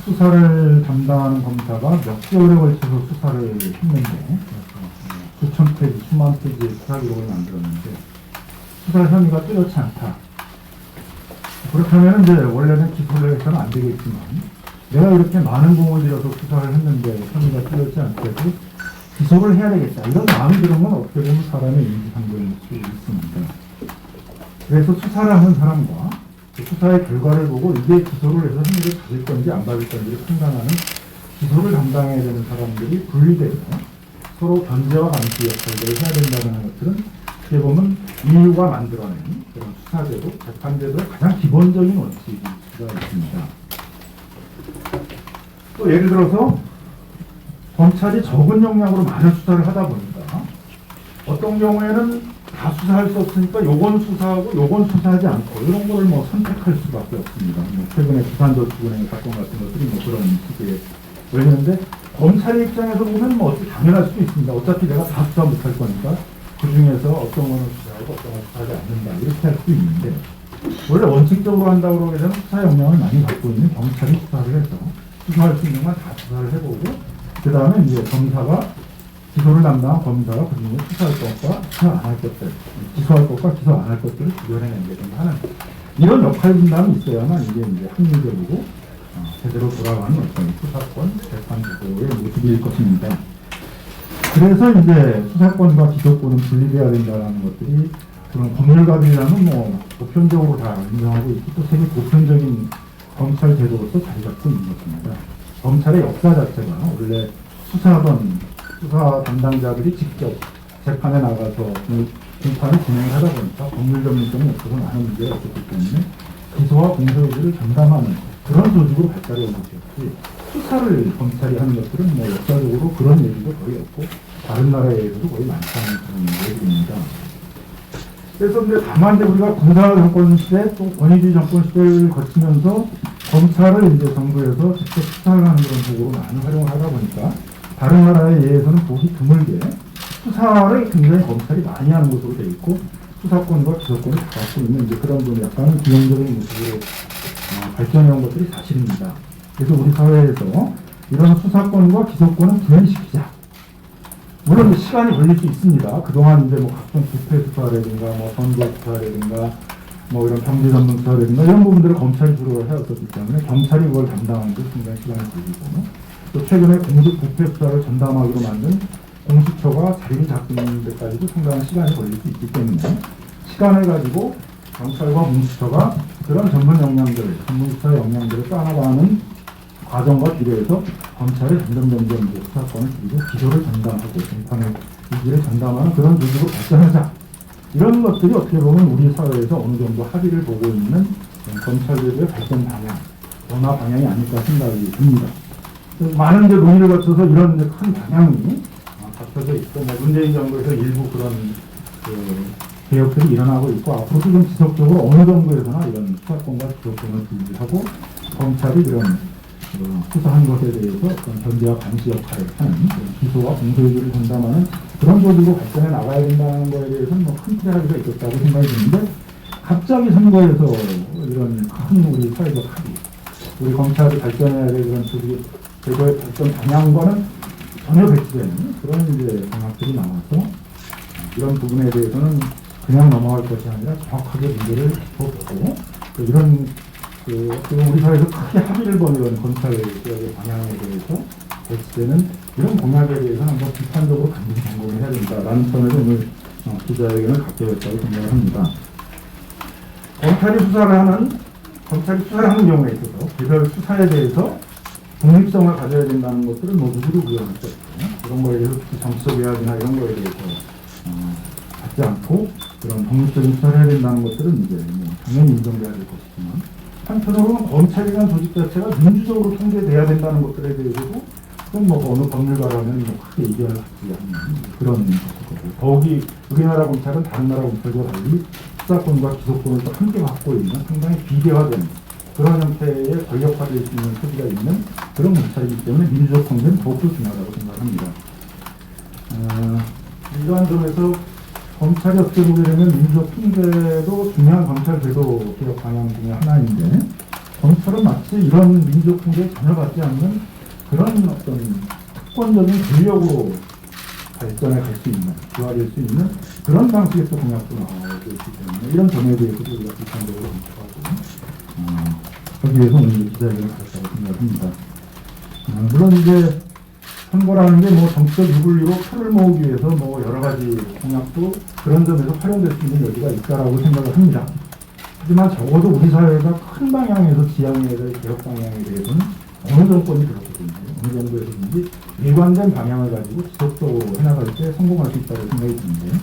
수사를 담당하는 검사가 몇 개월에 걸쳐서 수사를 했는데 수천 페이지, 수만 페이지의 수사 기록을 만들었는데 수사 혐의가 뚜렷지 않다. 그렇다면 이제 원래는 기소를 해서는 안 되겠지만 내가 이렇게 많은 공을 들여서 수사를 했는데 혐의가 뚜렷지 않다고 기소를 해야 되겠다. 이런 마음이 드는 건 어떻게 보면 사람의 인지상정일 수 있습니다. 그래서 수사를 하는 사람과 그 수사의 결과를 보고 이게 기소를 해서 혐의를 받을 건지 안 받을 건지를 판단하는 기소를 담당해야 되는 사람들이 분리되고 서로 견제와 감시 역할을 해야 된다는 것들은 어떻게 보면 인류가 만들어낸 그런 수사제도, 재판제도의 가장 기본적인 원칙이 있습니다. 또 예를 들어서 검찰이 적은 역량으로 많은 수사를 하다 보니까 어떤 경우에는 다 수사할 수 없으니까 요건 수사하고 요건 수사하지 않고 이런 거를 뭐 선택할 수밖에 없습니다. 뭐 최근에 부산저축은행 사건 같은 것들이 뭐 그런 식의 걸리는데 검찰의 입장에서 보면 뭐 어떻게 당연할 수도 있습니다. 어차피 내가 다 수사 못할 거니까 그 중에서 어떤 거는 수사하고 어떤 거는 수사하지 않는다 이렇게 할 수도 있는데 원래 원칙적으로 한다고 그러게 되면 수사 역량을 많이 갖고 있는 경찰이 수사를 해서 수사할 수 있는 건 다 수사를 해보고 그 다음에 이제 검사가 기소를 담당한 검사가 그 중에 수사할 것과 수사 안 할 것들, 기소할 것과 기소 안 할 것들을 구별해낸다든가 하는 이런 역할 분담이 있어야만 이게 이제 합리적이고 제대로 돌아가는 어떤 수사권, 재판 제도의 모습일 것입니다. 그래서 이제 수사권과 기소권은 분리돼야 된다는 것들이 그런 법률가들이라면 뭐 보편적으로 다 인정하고 있고 또 세계 보편적인 검찰 제도로서 자리 잡고 있는 것입니다. 검찰의 역사 자체가 원래 수사 담당자들이 직접 재판에 나가서 공판을 진행하다 보니까 법률 전문성이 없어서 많은 문제가 있었기 때문에 기소와 공소유지를 전담하는 그런 조직으로 발달해 온 것이었지 수사를 검찰이 하는 것들은 뭐 역사적으로 그런 얘기도 거의 없고 다른 나라에서도 거의 많지 않은 그런 얘기입니다. 그래서 이제 다만 이제 우리가 군사 정권 시대 또 권위주의 정권 시대를 거치면서 검찰을 이제 정부에서 직접 수사를 하는 그런 도구로 많이 활용을 하다 보니까 다른 나라에 의해서는 보기 드물게 수사를 굉장히 검찰이 많이 하는 것으로 되어 있고 수사권과 기소권을 다 갖고 있는 이제 그런 좀 약간 기형적인 모습으로 발전해온 것들이 사실입니다. 그래서 우리 사회에서 이런 수사권과 기소권을 분리시키자. 물론 시간이 걸릴 수 있습니다. 그동안 이제 뭐 각종 부패 수사라든가 뭐 선거 수사라든가 뭐 이런 경제 전문 수사라든가 이런 부분들을 검찰이 주로 해왔었기 때문에 경찰이 그걸 담당하는 데 굉장히 시간이 걸리고 또 최근에 공직 부패 수사를 전담하기로 만든 공수처가 자리를 잡는 데까지도 상당한 시간이 걸릴 수 있기 때문에 시간을 가지고 경찰과 공수처가 그런 전문 역량들, 전문 수사 역량들을 쌓아나가는 과정과 비례해서 검찰이 점점 이제 수사권을 줄이고 기소를 전담하고 재판의 위기를 전담하는 그런 조직으로 발전하자. 이런 것들이 어떻게 보면 우리 사회에서 어느 정도 합의를 보고 있는 검찰제도의 발전 방향, 변화 방향이 아닐까 생각이 듭니다. 많은 이제 논의를 거쳐서 이런 이제 큰 방향이 잡혀져 있고, 뭐 문재인 정부에서 일부 그런 개혁들이 일어나고 있고, 앞으로도 좀 지속적으로 어느 정부에서나 이런 수사권과 기소권을 분리하고, 검찰이 그런 수사한 것에 대해서 어떤 견제와 감시 역할을 하는 기소와 공소유지를 전담하는 그런 조직으로 발전해 나가야 된다는 것에 대해서는 뭐 큰 틀에가 있었다고 생각이 드는데, 갑자기 선거에서 이런 큰 우리 사회적 합의, 우리 검찰이 발전해야 될 그런 조직의 제도의 발전 방향과는 전혀 배치되는 그런 이제 방향들이 나와서 이런 부분에 대해서는 그냥 넘어갈 것이 아니라 정확하게 문제를 짚어보고 이런 우리 사회에서 크게 합의를 본 이런 검찰 개혁의 방향에 대해서 배치되는 이런 공약에 대해서는 한번 비판적으로 반드시 점검을 해야 된다라는 점에서 오늘 기자회견을 갖게 됐다고 생각을 합니다. 검찰이 수사를 하는 경우에 있어서 개별 수사에 대해서 독립성을 가져야 된다는 것들은 뭐 누구도 부정할 수 없고 이런 거에 대해서 정치적 외압이나 이런 거에 대해서 받지 않고 그런 독립적인 수사를 해야 된다는 것들은 이제 뭐 당연히 인정돼야 될 것이지만 한편으로는 검찰이라는 조직 자체가 민주적으로 통제돼야 된다는 것들에 대해서도 그건 뭐 어느 법률가라면 뭐 크게 이견을 갖지 않는 그런 것이고 더욱이 우리나라 검찰은 다른 나라 검찰과 달리 수사권과 기소권을 또 함께 갖고 있는 상당히 비대화된 그런 형태의 권력화될 수 있는 소지가 있는 그런 검찰이기 때문에 민주적 통제는 더욱더 중요하다고 생각합니다. 이러한 점에서 검찰이 어떻게 보게 되면 민주적 통제도 중요한 검찰 제도 개혁 방향 중에 하나인데 검찰은 마치 이런 민족 통제에 전혀 받지 않는 그런 어떤 특권적인 권력으로 발전해 갈 수 있는, 부활할 수 있는 그런 방식의 또 공약도 나오고 있기 때문에 이런 점에 대해서도 우리가 비판적으로 검토하고 거기 위해서 오늘 기자회견을 가졌다고 생각합니다. 물론 이제 선거라는 게 뭐 정치적 유불리로 표를 모으기 위해서 뭐 여러 가지 공약도 그런 점에서 활용될 수 있는 여지가 있다라고 생각을 합니다. 하지만 적어도 우리 사회가 큰 방향에서 지향해야 될 개혁 방향에 대해서는 어느 정권이 들었거든요. 어느 정도에서든지 일관된 방향을 가지고 지속적으로 해나갈 때 성공할 수 있다고 생각이 드는데,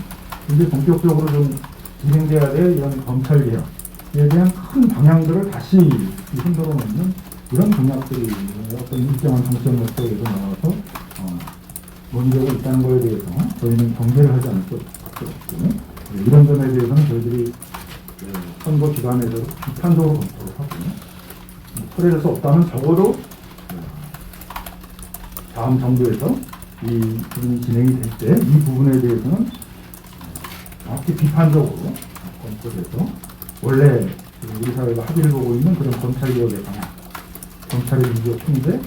이제 본격적으로 좀 진행돼야 될 이런 검찰 개혁에 대한 큰 방향들을 다시 흔들어 놓는 이런 공약들이 어떤 일정한 정책 목적에서 나와서 논의되고 있다는 것에 대해서 저희는 경계를 하지 않을 수밖에 없고, 이런 점에 대해서는 저희들이 선거 기관에서 비판적으로 검토를 하고, 처리할 수 없다면 적어도 다음 정부에서 이 부분이 진행이 될 때 이 부분에 대해서는 정확히 비판적으로 검토돼서 원래 우리 사회가 합의를 보고 있는 그런 검찰개혁의 방향, 검찰의 민주적 통제,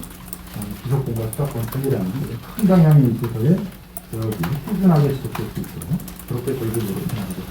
기소권과 수사권 체계라는 큰 방향에 있어서의 꾸준하게 지속될 수 있도록 그렇게 저희들이 노력해나가겠습니다.